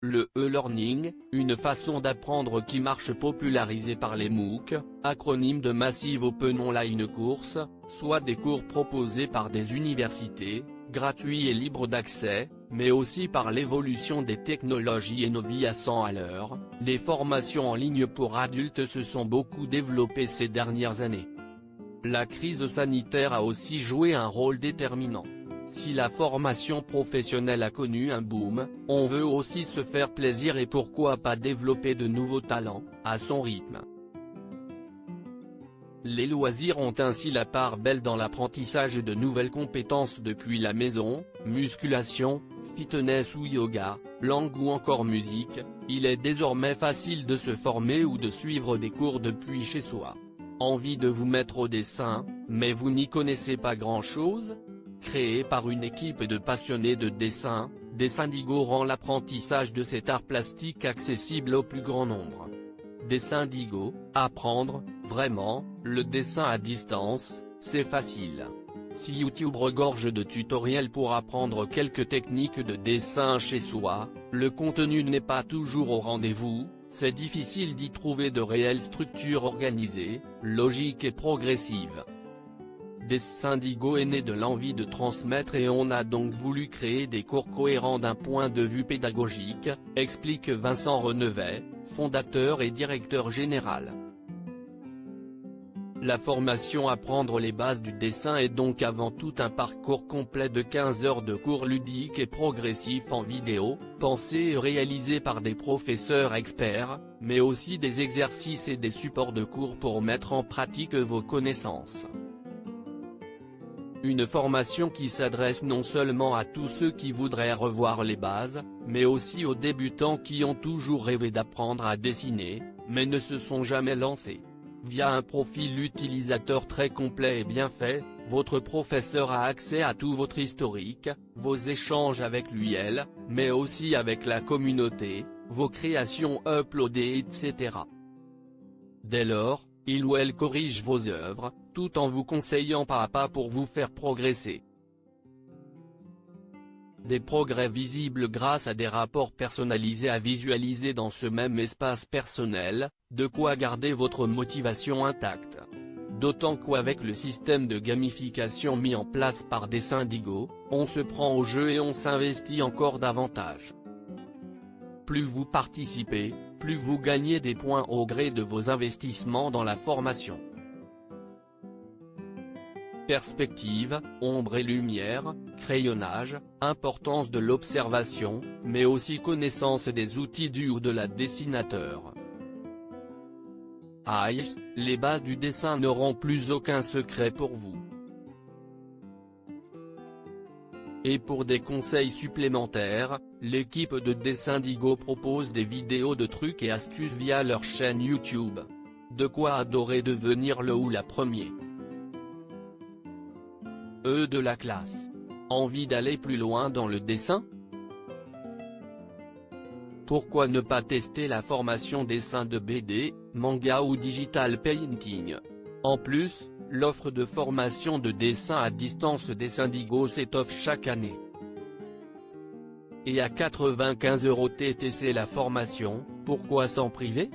Le e-learning, une façon d'apprendre qui marche popularisée par les MOOC, acronyme de Massive Open Online Course, soit des cours proposés par des universités, gratuits et libres d'accès, mais aussi par l'évolution des technologies et nos vies à 100 à l'heure. Les formations en ligne pour adultes se sont beaucoup développées ces dernières années. La crise sanitaire a aussi joué un rôle déterminant. Si la formation professionnelle a connu un boom, on veut aussi se faire plaisir et pourquoi pas développer de nouveaux talents, à son rythme. Les loisirs ont ainsi la part belle dans l'apprentissage de nouvelles compétences depuis la maison, musculation, fitness ou yoga, langue ou encore musique. Il est désormais facile de se former ou de suivre des cours depuis chez soi. Envie de vous mettre au dessin, mais vous n'y connaissez pas grand-chose ? Créé par une équipe de passionnés de dessin, Dessindigo rend l'apprentissage de cet art plastique accessible au plus grand nombre. Dessindigo, apprendre, vraiment, le dessin à distance, c'est facile. Si YouTube regorge de tutoriels pour apprendre quelques techniques de dessin chez soi, le contenu n'est pas toujours au rendez-vous, c'est difficile d'y trouver de réelles structures organisées, logiques et progressives. Dessindigo est né de l'envie de transmettre et on a donc voulu créer des cours cohérents d'un point de vue pédagogique, explique Vincent Renevet, fondateur et directeur général. La formation Apprendre les bases du dessin est donc avant tout un parcours complet de 15 heures de cours ludiques et progressifs en vidéo, pensés et réalisés par des professeurs experts, mais aussi des exercices et des supports de cours pour mettre en pratique vos connaissances. Une formation qui s'adresse non seulement à tous ceux qui voudraient revoir les bases, mais aussi aux débutants qui ont toujours rêvé d'apprendre à dessiner, mais ne se sont jamais lancés. Via un profil utilisateur très complet et bien fait, votre professeur a accès à tout votre historique, vos échanges avec lui/elle, mais aussi avec la communauté, vos créations uploadées etc. Dès lors, il ou elle corrige vos œuvres, tout en vous conseillant pas à pas pour vous faire progresser. Des progrès visibles grâce à des rapports personnalisés à visualiser dans ce même espace personnel, de quoi garder votre motivation intacte. D'autant qu'avec le système de gamification mis en place par Dessindigo, on se prend au jeu et on s'investit encore davantage. Plus vous participez, plus vous gagnez des points au gré de vos investissements dans la formation. Perspective, ombre et lumière, crayonnage, importance de l'observation, mais aussi connaissance des outils du ou de la dessinateur. Aïe, les bases du dessin n'auront plus aucun secret pour vous. Et pour des conseils supplémentaires, l'équipe de Dessindigo propose des vidéos de trucs et astuces via leur chaîne YouTube. De quoi adorer devenir le ou la premier. De la classe. Envie d'aller plus loin dans le dessin? Pourquoi ne pas tester la formation dessin de BD, manga ou digital painting? En plus, l'offre de formation de dessin à distance Dessindigo s'étoffe chaque année. Et à 95 € TTC la formation, pourquoi s'en priver?